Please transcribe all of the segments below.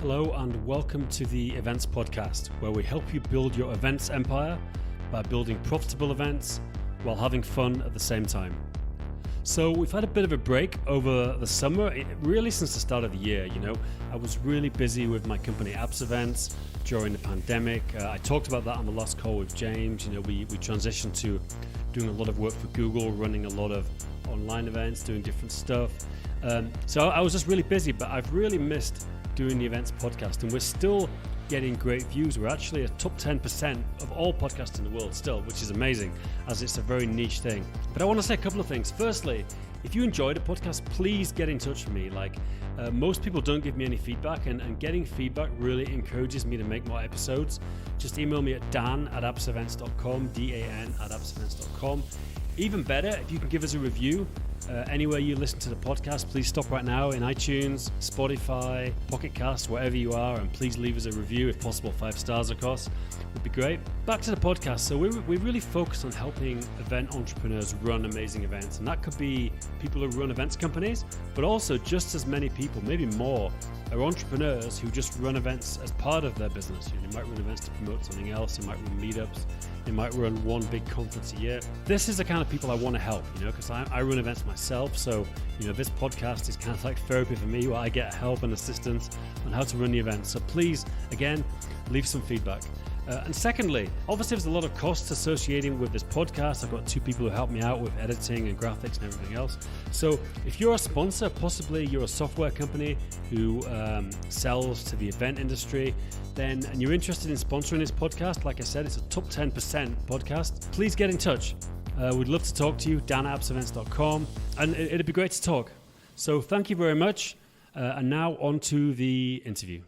Hello and welcome to the Events Podcast, where we help you build your events empire by building profitable events while having fun at the same time. So we've had a bit of a break over the summer, really since the start of the year. I was really busy with my company Events during the pandemic. I talked about that on the last call with James. We transitioned to doing a lot of work for Google, running a lot of online events, doing different stuff. So I was just really busy, but I've really missed doing the Events Podcast, and we're still getting great views. We're actually a top 10% of all podcasts in the world still, which is amazing, as it's a very niche thing. But I want to say a couple of things. Firstly, if you enjoyed the podcast, please get in touch with me. Most people don't give me any feedback, and getting feedback really encourages me to make more episodes. Just email me at dan@appsevents.com, dan@appsevents.com. Even better, if you can give us a review anywhere you listen to the podcast. Please stop right now in iTunes, Spotify, Pocket Cast, wherever you are, and please leave us a review, if possible 5 stars of course, would be great. Back to the podcast. So we really focus on helping event entrepreneurs run amazing events, and that could be people who run events companies, but also just as many people, maybe more, are entrepreneurs who just run events as part of their business. They might run events to promote something else, they might run meetups, they might run one big conference a year. This is the kind of people I want to help, because I run events myself. So, this podcast is kind of like therapy for me, where I get help and assistance on how to run the event. So please, again, leave some feedback. And secondly, obviously there's a lot of costs associated with this podcast. I've got 2 people who help me out with editing and graphics and everything else. So if you're a sponsor, possibly you're a software company who sells to the event industry, and you're interested in sponsoring this podcast, like I said, it's a top 10% podcast, please get in touch. We'd love to talk to you, dan@appsevents.com, and it'd be great to talk. So thank you very much. And now on to the interview.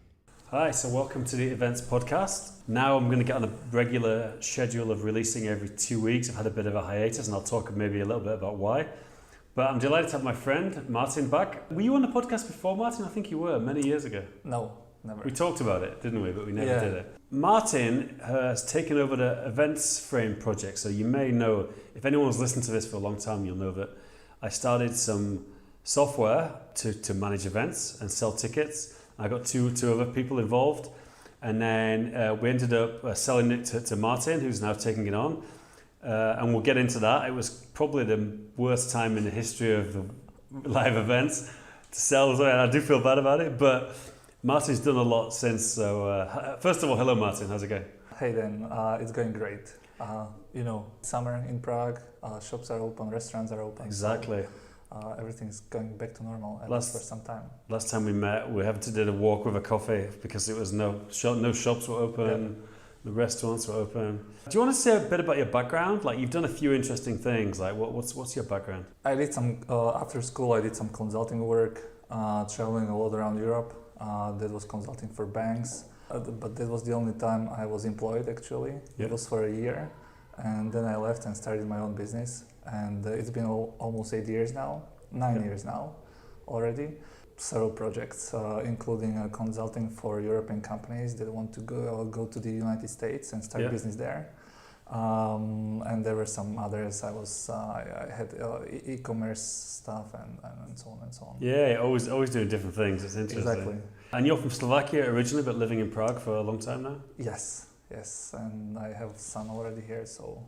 Hi, so welcome to the Events Podcast. Now I'm going to get on a regular schedule of releasing every 2 weeks. I've had a bit of a hiatus, and I'll talk maybe a little bit about why. But I'm delighted to have my friend Martin back. Were you on the podcast before, Martin? I think you were, many years ago. No, never. We talked about it, didn't we? But we never did it. Martin has taken over the EventsFrame project. So you may know, if anyone's listened to this for a long time, you'll know that I started some software to manage events and sell tickets. I got two other people involved, and then we ended up selling it to Martin, who's now taking it on, and we'll get into that. It was probably the worst time in the history of the live events to sell, and I do feel bad about it, but Martin's done a lot since. So first of all, hello Martin, how's it going? Hey Dan, it's going great. Summer in Prague, shops are open, restaurants are open. Exactly. So everything's going back to normal, at least for some time. Last time we met, we did a walk with a coffee because it was no shops were open, the restaurants were open. Do you want to say a bit about your background? You've done a few interesting things. What's your background? I did some after school. I did some consulting work, traveling a lot around Europe. That was consulting for banks, but that was the only time I was employed. Actually, It was for a year, and then I left and started my own business. And it's been almost 8 years now, 9 years now already. Several projects, including consulting for European companies that want to go to the United States and start business there. And there were some others. I had e-commerce stuff and so on and so on. Yeah, always doing different things. It's interesting. Exactly. And you're from Slovakia originally, but living in Prague for a long time now? Yes. And I have a son already here, so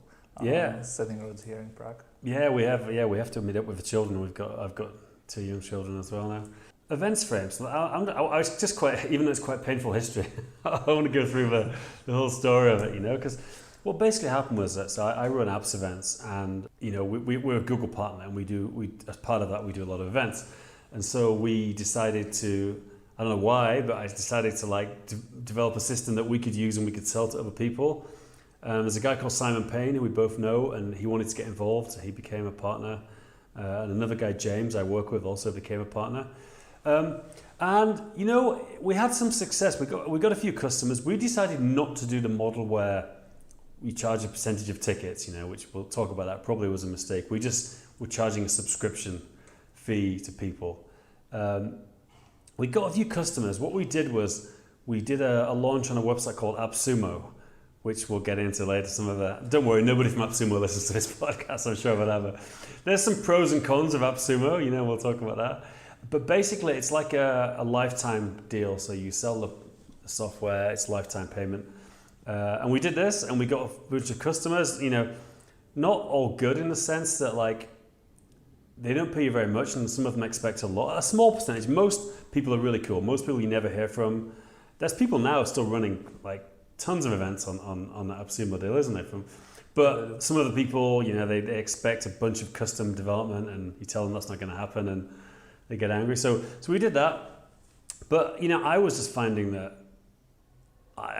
setting roots here in Prague. Yeah, we have to meet up with the children. I've got 2 young children as well now. EventsFrame. So I was just even though it's quite painful history, I want to go through the whole story of it, because what basically happened was that I run Apps Events, and we're a Google partner, and we as part of that we do a lot of events, and so we decided to, I don't know why, but I decided to develop a system that we could use and we could sell to other people. There's a guy called Simon Payne who we both know, and he wanted to get involved, so he became a partner. And another guy, James, I work with, also became a partner. And we had some success. We got a few customers. We decided not to do the model where we charge a percentage of tickets, which we'll talk about. That probably was a mistake. We just were charging a subscription fee to people. We got a few customers. What we did was we did a launch on a website called AppSumo, which we'll get into later. Some of that. Don't worry, nobody from AppSumo listens to this podcast, I'm sure, whatever. There's some pros and cons of AppSumo, we'll talk about that. But basically, it's like a lifetime deal. So you sell the software, it's lifetime payment. And we did this, and we got a bunch of customers, you know, not all good in the sense that like they don't pay you very much, and some of them expect a lot. A small percentage. Most people are really cool. Most people you never hear from. There's people now still running like tons of events on the Upsell deal, isn't there? But some of the people, you know, they expect a bunch of custom development, and you tell them that's not going to happen, and they get angry. So we did that. But you know, I was just finding that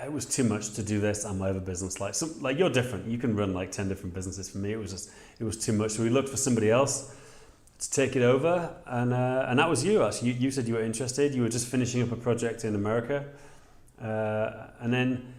it was too much to do this and my other business. Like you're different. You can run like 10 different businesses. For me, it was too much. So we looked for somebody else to take it over, and that was you. Actually, you said you were interested. You were just finishing up a project in America, and then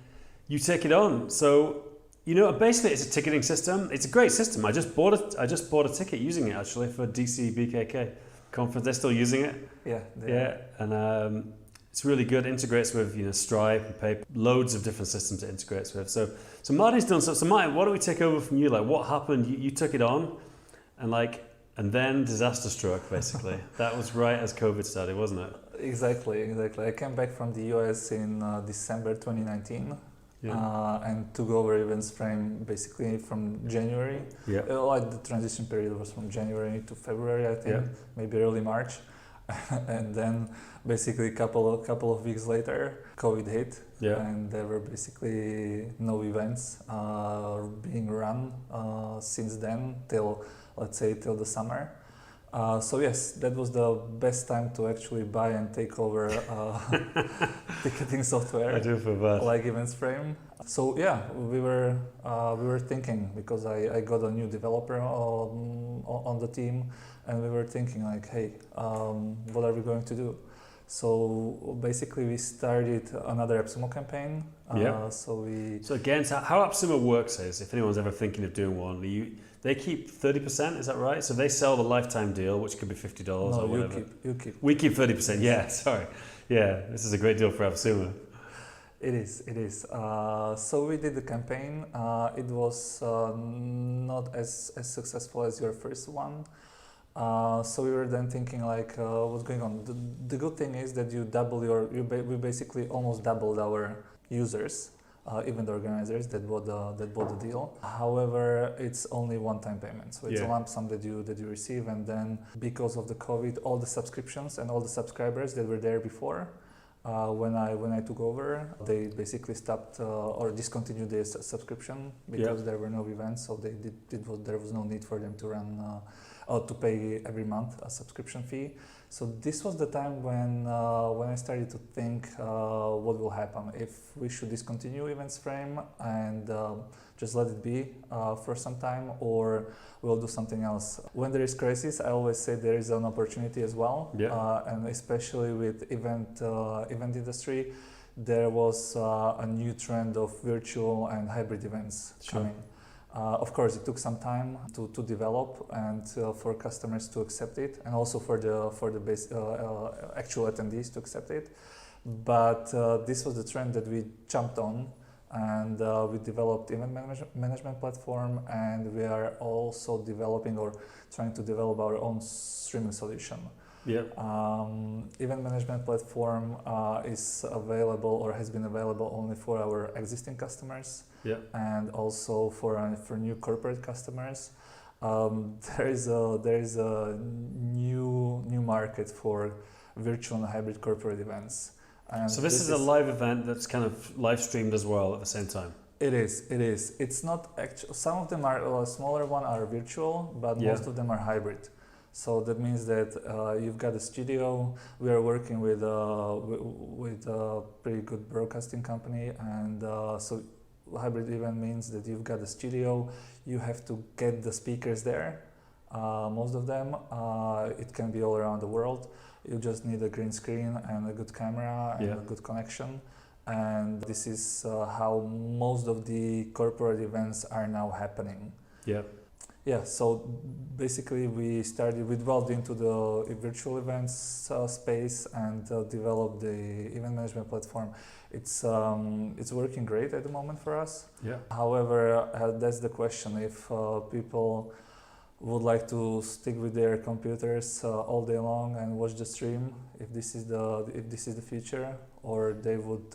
you take it on. So you know, basically, it's a ticketing system. It's a great system. I just bought a ticket using it actually for DC BKK conference. They're still using it. Yeah. And it's really good. Integrates with, you know, Stripe and PayPal. Loads of different systems it integrates with. So Marty's done so. So Marty, why don't we take over from you? Like, what happened? You took it on, and then disaster struck. Basically, that was right as COVID started, wasn't it? Exactly. I came back from the US in December 2019. Yeah. And took over EventsFrame basically from January. Yeah. Like the transition period was from January to February, I think, maybe early March. And then basically a couple of weeks later, COVID hit. Yeah. And there were basically no events being run since then till the summer. So yes, that was the best time to actually buy and take over ticketing software. I do feel bad. Like EventsFrame. So yeah, we were thinking, because I got a new developer on the team, and we were thinking like, hey, what are we going to do? So basically, we started another AppSumo campaign. So again, how AppSumo works is, if anyone's ever thinking of doing one, they keep 30%, is that right? So they sell the lifetime deal, which could be $50 or whatever. You keep. We keep 30%, yeah, sorry. Yeah, this is a great deal for AppSumo. It is. So we did the campaign. It was not as successful as your first one. So we were then thinking like, what's going on? The good thing is that we basically almost doubled our users. Event organizers that bought the deal. However, it's only one-time payment, so it's a lump sum that you receive, and then because of the COVID, all the subscriptions and all the subscribers that were there before, when I took over, they basically stopped or discontinued their subscription because there were no events, so there was no need for them to run to pay every month a subscription fee. So this was the time when I started to think what will happen if we should discontinue EventsFrame and just let it be for some time, or we'll do something else. When there is crisis, I always say there is an opportunity as well, and especially with event industry, there was a new trend of virtual and hybrid events coming. Of course, it took some time to develop and for customers to accept it, and also for the actual attendees to accept it. But this was the trend that we jumped on, and we developed event management platform, and we are also developing or trying to develop our own streaming solution. Event management platform is available or has been available only for our existing customers, and also for new corporate customers. There is a new market for virtual and hybrid corporate events. And so this is a live event that's kind of live streamed as well at the same time. It is. It's not actual. Some of them are smaller one are virtual, but most of them are hybrid. So that means that you've got a studio. We are working with a pretty good broadcasting company, and so hybrid event means that you've got a studio. You have to get the speakers there. Most of them, it can be all around the world. You just need a green screen and a good camera and a good connection. And this is how most of the corporate events are now happening. So basically we delved into the virtual events space and developed the event management platform. It's working great at the moment for us. However, that's the question, if people would like to stick with their computers all day long and watch the stream if this is the future, or they would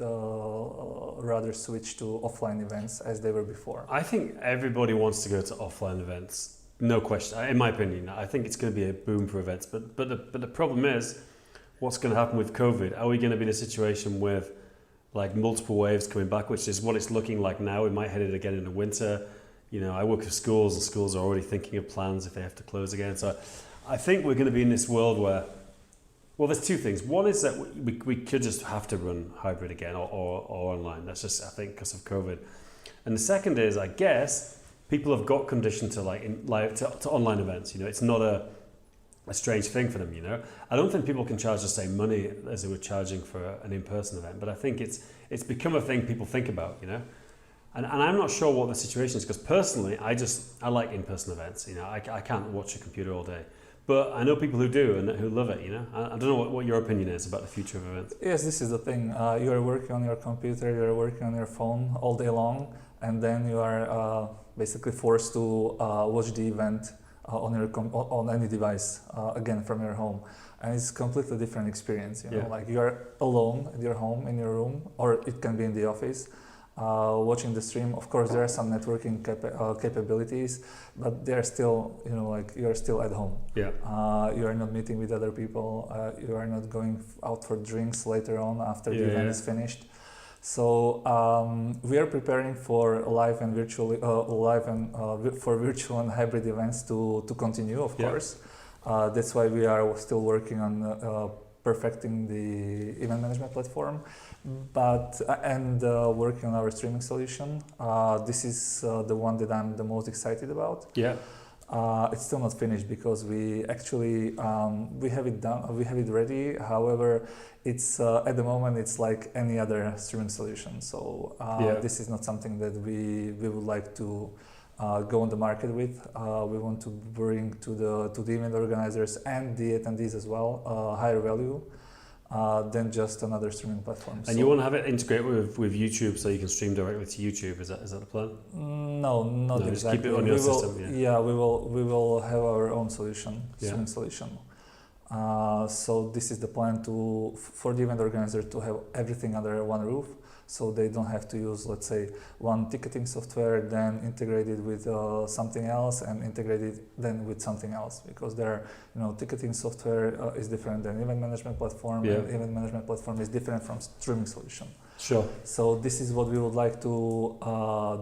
rather switch to offline events as they were before. I think everybody wants to go to offline events, no question. In my opinion, I think it's going to be a boom for events. But the problem is, what's going to happen with COVID? Are we going to be in a situation with like multiple waves coming back, which is what it's looking like now? We might hit it again in the winter. You know, I work with schools, and schools are already thinking of plans if they have to close again. So I think we're going to be in this world where, well, there's two things. One is that we could just have to run hybrid again or online. That's just, I think, because of COVID. And the second is, I guess, people have got conditioned to to online events. You know, it's not a strange thing for them, you know. I don't think people can charge the same money as they were charging for an in-person event, but I think it's become a thing people think about, you know. And I'm not sure what the situation is, because personally, I like in-person events. You know, I can't watch a computer all day, but I know people who do and who love it. You know, I don't know what your opinion is about the future of events. Yes, this is the thing. You are working on your computer, you are working on your phone all day long, and then you are basically forced to watch the event on any device again from your home, and it's a completely different experience. You know, like you are alone at your home in your room, or it can be in the office. Watching the stream. Of course, there are some networking capabilities, but they're still, you know, like you're still at home. Yeah. You are not meeting with other people. You are not going out for drinks later on after the event is finished. So we are preparing for live and virtual and hybrid events to continue. Of course, that's why we are still working on perfecting the event management platform, and working on our streaming solution. This is the one that I'm the most excited about. Yeah. It's still not finished because we actually we have it done. We have it ready. However, it's at the moment it's like any other streaming solution. So this is not something that we would like to go on the market with. We want to bring to the event organizers and the attendees as well higher value than just another streaming platform. And you want to have it integrate with YouTube so you can stream directly to YouTube. Is that the plan? No, not exactly. Just keep it on your system. We will have our own solution, streaming solution. So this is the plan for the event organizer to have everything under one roof. So they don't have to use, let's say, one ticketing software, then integrate it with something else, and integrate it then with something else, because ticketing software is different than event management platform, and event management platform is different from streaming solution. Sure. So this is what we would like to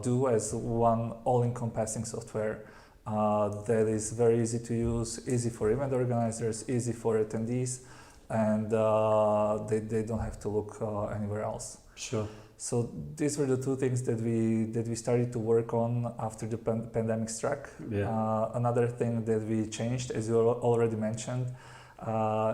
do as one all-encompassing software that is very easy to use, easy for event organizers, easy for attendees, and they don't have to look anywhere else. Sure. So these were the two things that we started to work on after the pandemic struck. Yeah. Another thing that we changed, as you already mentioned,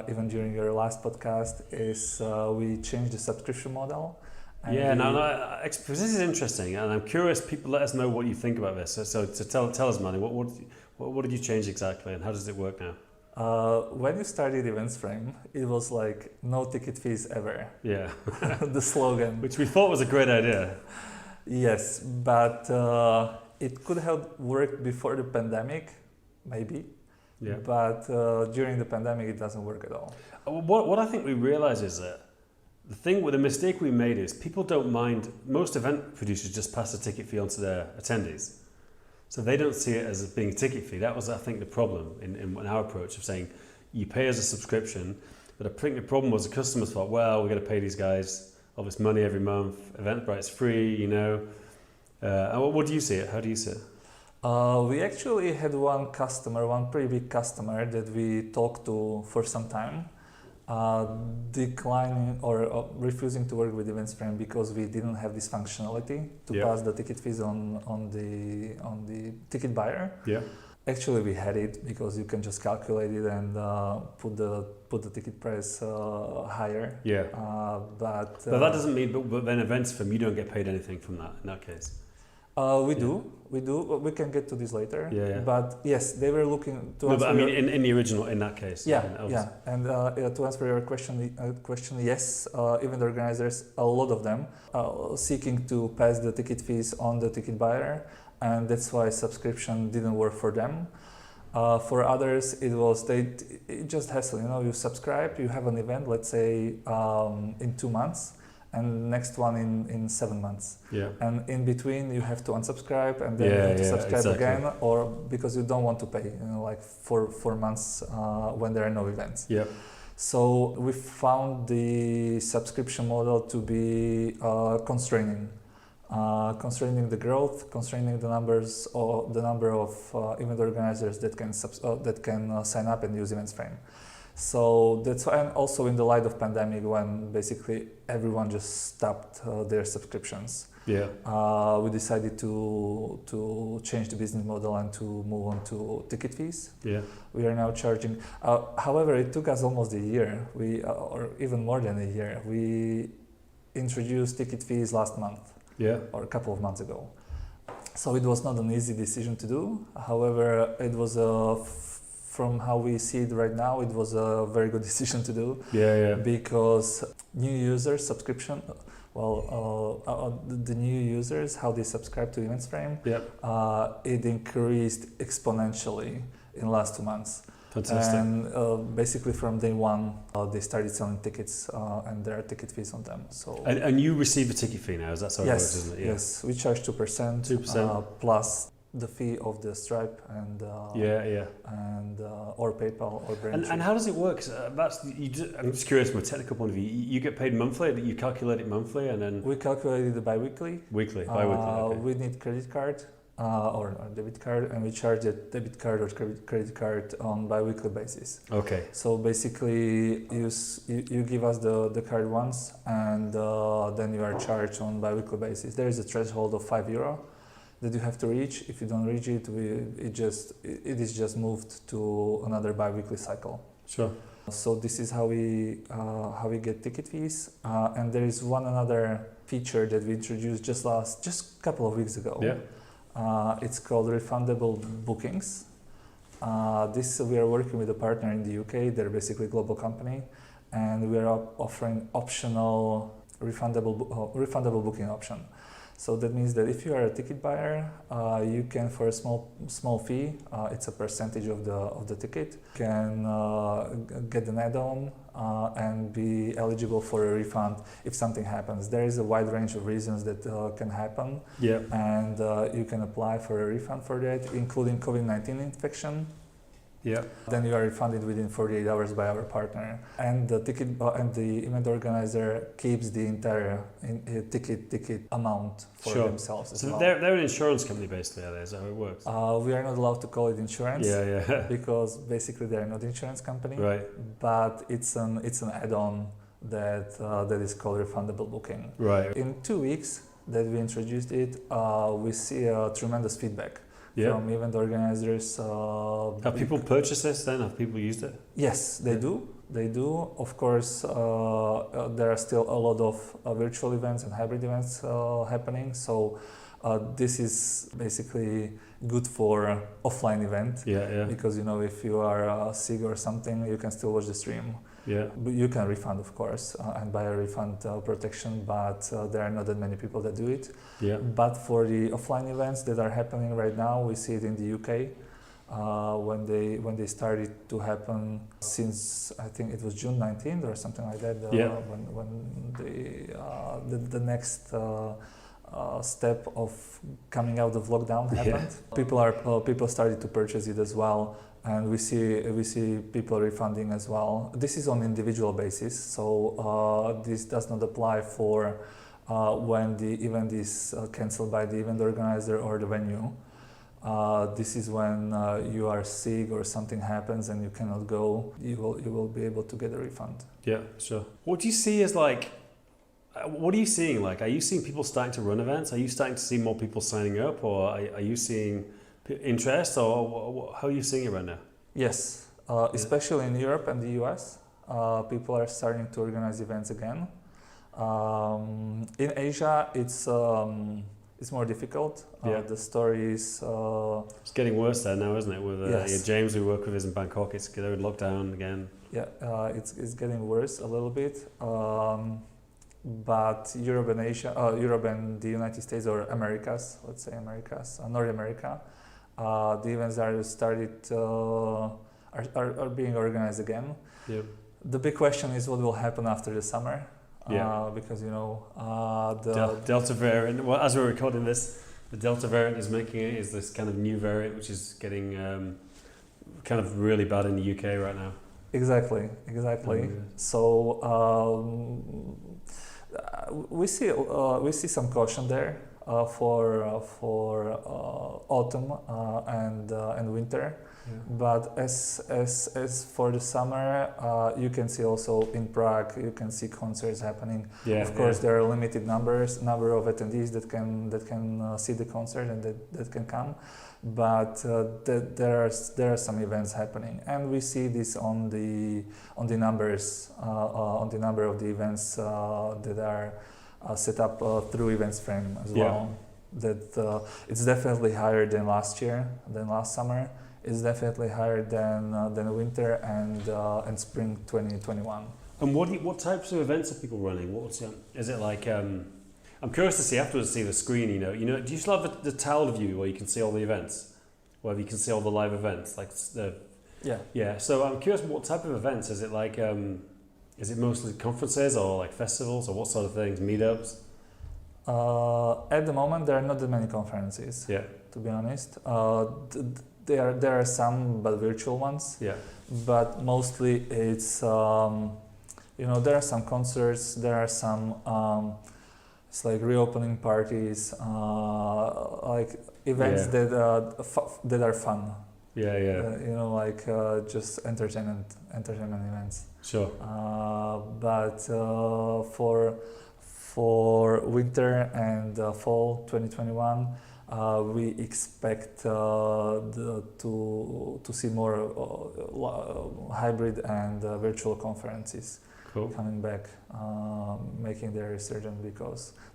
even during your last podcast, is we changed the subscription model. This is interesting, and I'm curious. People, let us know what you think about this. So tell us, Manny, what did you change exactly, and how does it work now? When you started EventsFrame, it was like no ticket fees ever. Yeah. The slogan. Which we thought was a great idea. Yes, but it could have worked before the pandemic, maybe. Yeah. But during the pandemic, it doesn't work at all. What I think we realize is that the mistake we made is people don't mind. Most event producers just pass the ticket fee on to their attendees. So they don't see it as being a ticket fee. That was, I think, the problem in our approach of saying you pay as a subscription. But I think the problem was the customers thought, well, we're going to pay these guys all this money every month. Eventbrite's free, you know. What do you see it? How do you see it? We actually had one pretty big customer that we talked to for some time, declining or refusing to work with EventsFrame because we didn't have this functionality to pass the ticket fees on the ticket buyer. Yeah. Actually, we had it because you can just calculate it and put the ticket price higher. Yeah. But that doesn't mean. But then EventsFrame, you don't get paid anything from that in that case. We do. We can get to this later. Yeah. But yes, they were looking to. No, but I mean, in the original, in that case. Yeah. And to answer your question, yes, event organizers, a lot of them, seeking to pass the ticket fees on the ticket buyer, and that's why subscription didn't work for them. For others, it just hassle. You know, you subscribe, you have an event, let's say in 2 months, and next one in 7 months. Yeah. And in between, you have to unsubscribe and then you have to subscribe again, or because you don't want to pay, you know, like for 4 months when there are no events. Yeah. So we found the subscription model to be constraining the growth, constraining the numbers or the number of event organizers that can sign up and use EventsFrame. So that's why, and also in the light of pandemic, when basically everyone just stopped their subscriptions. Yeah. We decided to change the business model and to move on to ticket fees. Yeah. We are now charging. However, it took us almost a year. Or even more than a year. We introduced ticket fees last month. Yeah. Or a couple of months ago. So it was not an easy decision to do. However, it was from how we see it right now, it was a very good decision to do. Yeah. Because new users subscription. The new users, how they subscribe to EventsFrame, it increased exponentially in the last 2 months. Fantastic. And basically from day one, they started selling tickets and there are ticket fees on them. So and you receive a ticket fee now, is that so? Yes, it works, isn't it? Yeah. Yes, we charge 2%, 2%. Plus the fee of the Stripe and and or PayPal or Braintree. And how does it work? I'm just curious from a technical point of view. You get paid monthly. You calculate it monthly, and then we calculate it bi-weekly. Bi-weekly. Okay. We need credit card or debit card, and we charge the debit card or credit card on bi-weekly basis. Okay. So basically, you give us the card once, and then you are charged on bi-weekly basis. There is a threshold of €5 that you have to reach. If you don't reach it, it is just moved to another bi-weekly cycle. Sure. So this is how we get ticket fees, and there is one another feature that we introduced just a couple of weeks ago. Yeah. It's called refundable bookings. We are working with a partner in the UK. They're basically a global company, and we are offering optional refundable booking option. So that means that if you are a ticket buyer, you can, for a small fee, it's a percentage of the ticket, can get an add-on and be eligible for a refund if something happens. There is a wide range of reasons that can happen, and you can apply for a refund for that, including COVID-19 infection. Yeah. Then you are refunded within 48 hours by our partner, and the ticket and the event organizer keeps the entire ticket amount for themselves. As so well. they're an insurance company basically. Are they? Is that how it works? We are not allowed to call it insurance. Yeah. Because basically they are not insurance company. Right. But it's an add-on that is called refundable booking. Right. In 2 weeks that we introduced it, we see a tremendous feedback. From event organizers. Have people purchased this then? Have people used it? Yes, they do. They do. Of course, there are still a lot of virtual events and hybrid events happening. So this is basically good for offline event. Because if you are sick or something, you can still watch the stream. You can refund, of course, and buy a refund protection, but there are not that many people that do it. But for the offline events that are happening right now, we see it in the UK when they started to happen since I think it was June 19th or something like that. When the next step of coming out of lockdown happened. People started to purchase it as well. And we see people refunding as well. This is on individual basis, so this does not apply for when the event is cancelled by the event organizer or the venue. This is when you are sick or something happens and you cannot go. You will be able to get a refund. Yeah, sure. What do you see as what are you seeing? Are you seeing people starting to run events? Are you starting to see more people signing up, or are you seeing interest, or how are you seeing it right now? Yes, especially in Europe and the US, people are starting to organize events again. In Asia, it's more difficult. The story is... it's getting worse there now, isn't it? With James, we work with, is in Bangkok. They're in lockdown again. It's getting worse a little bit. But Europe and Asia, Europe and the United States, or Americas, let's say Americas, North America, The events are being organized again. Yeah. The big question is what will happen after the summer. Yeah. Because the Delta variant. Well, as we're recording this, the Delta variant is this kind of new variant, which is getting kind of really bad in the UK right now. Exactly. So we see some caution there for autumn and winter. Yeah. But as for the summer, you can see also in Prague, you can see concerts happening. Yeah, of course, there are limited number of attendees that can see the concert and that can come. But there are some events happening, and we see this on the numbers on the number of the events that are set up through EventsFrame as well. That it's definitely higher than last year, than last summer. It's definitely higher than winter and spring 2021. And what types of events are people running? Is it like? I'm curious to see afterwards. See the screen. Do you still have the tile view where you can see all the events, where you can see all the live events, like the? Yeah. So I'm curious, what type of events is it? Like, is it mostly conferences or like festivals or what sort of things? Meetups. At the moment, there are not that many conferences. Yeah. To be honest, there are some, but virtual ones. Yeah. But mostly it's there are some concerts. There are some. It's like reopening parties, like events that are fun. Yeah. Like just entertainment events. Sure. But for winter and fall 2021, we expect to see more hybrid and virtual conferences. Cool. Coming back, making their resurgence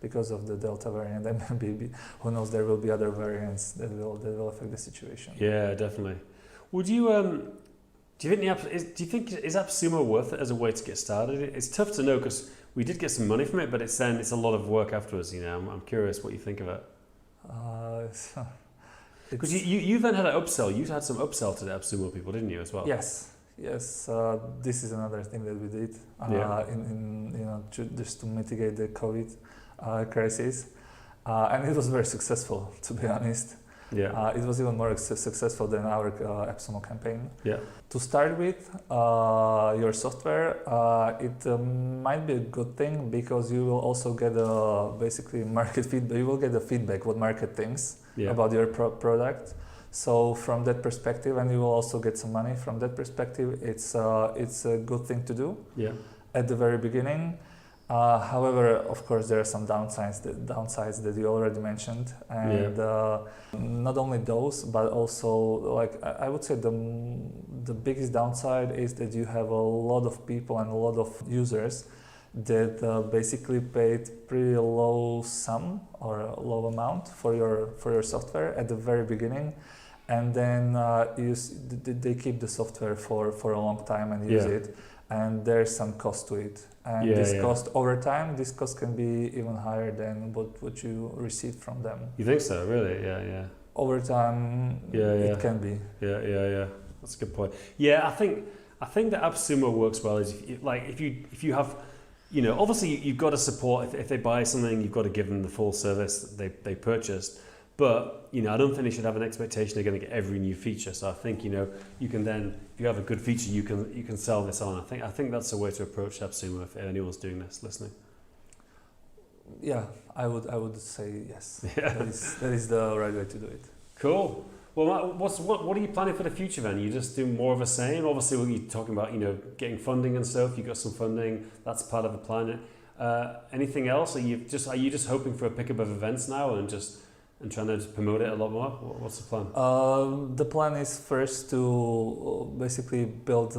because of the Delta variant, and maybe who knows, there will be other variants that will affect the situation. Yeah, definitely. Would you do you think is AppSumo worth it as a way to get started? It's tough to know because we did get some money from it, but it's a lot of work afterwards. I'm curious what you think of it. Because you then had an upsell. You had some upsell to the AppSumo people, didn't you, as well? Yes. This is another thing that we did just to mitigate the COVID crisis, and it was very successful, to be honest. Yeah. It was even more successful than our AppSumo campaign. Yeah. To start with, your software, it might be a good thing because you will also get basically market feedback. You will get the feedback what market thinks about your product. So from that perspective, and you will also get some money from that perspective, it's a good thing to do at the very beginning. However, of course, there are some downsides that you already mentioned, and not only those, but also, like, I would say the biggest downside is that you have a lot of people and a lot of users that basically paid pretty low sum or a low amount for your software at the very beginning. And then they keep the software for a long time and use it, and there's some cost to it. And cost over time, this cost can be even higher than what you receive from them. You think so? Really? Yeah. Over time, it can be. Yeah. That's a good point. Yeah, I think that AppSumo works well. Is if you have, obviously you've got to support if they buy something, you've got to give them the full service they purchased. But I don't think they should have an expectation they're going to get every new feature. So I think you can then, if you have a good feature, you can sell this on. I think that's a way to approach AppSumo if anyone's doing this, listening. Yeah, I would say yes. Yeah. That is the right way to do it. Cool. Well, Matt, what are you planning for the future then? You just do more of the same. Obviously, when you're talking about getting funding and stuff, you got some funding. That's part of the plan. Anything else? Are you just hoping for a pickup of events now and trying to just promote it a lot more? What's the plan? The plan is first to basically build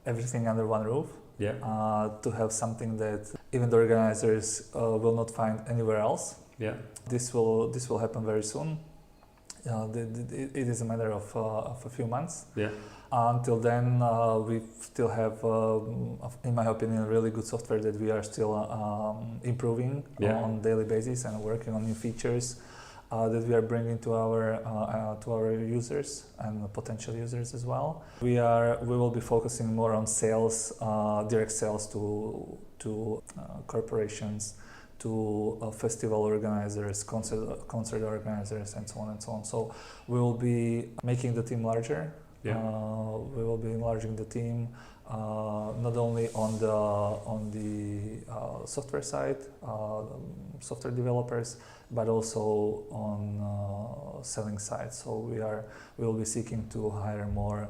everything under one roof. To have something that even the organizers will not find anywhere else. Yeah. This will happen very soon. It is a matter of a few months. Yeah. Until then, we still have, in my opinion, really good software that we are still improving on a daily basis and working on new features. that we are bringing to our users and potential users as well. We will be focusing more on sales, direct sales to corporations, to festival organizers, concert organizers, and so on and so on. So we will be making the team larger. Yeah. We will be enlarging the team, not only on the software side, software developers, but also on selling side. So we will be seeking to hire more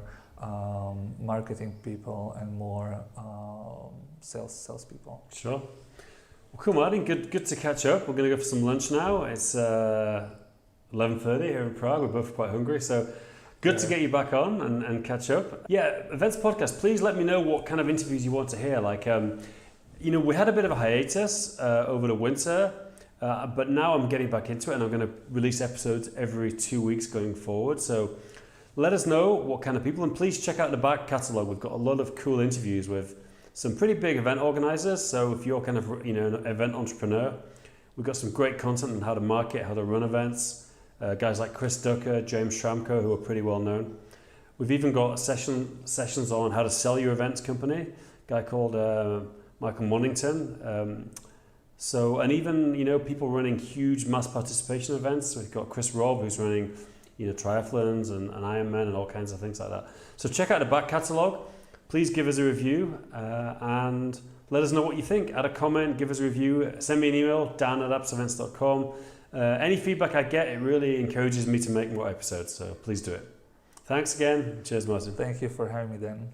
marketing people and more sales people. Sure. Well, cool, Martin. Good to catch up. We're going to go for some lunch now. It's 11:30 here in Prague. We're both quite hungry, so good to get you back on and catch up. Yeah, Events Podcast, please let me know what kind of interviews you want to hear. Like, we had a bit of a hiatus over the winter, but now I'm getting back into it and I'm going to release episodes every 2 weeks going forward. So let us know what kind of people, and please check out the back catalogue. We've got a lot of cool interviews with some pretty big event organizers. So if you're kind of, an event entrepreneur, we've got some great content on how to market, how to run events. Guys like Chris Ducker, James Schramko, who are pretty well known. We've even got sessions on how to sell your events company. A guy called Michael Monington. And even, people running huge mass participation events. So we've got Chris Robb, who's running, triathlons and Ironman and all kinds of things like that. So check out the back catalogue. Please give us a review and let us know what you think. Add a comment, give us a review, send me an email, dan@upsevents.com. Any feedback I get, it really encourages me to make more episodes, so please do it. Thanks again. Cheers, Martin. Thank you for having me, Dan.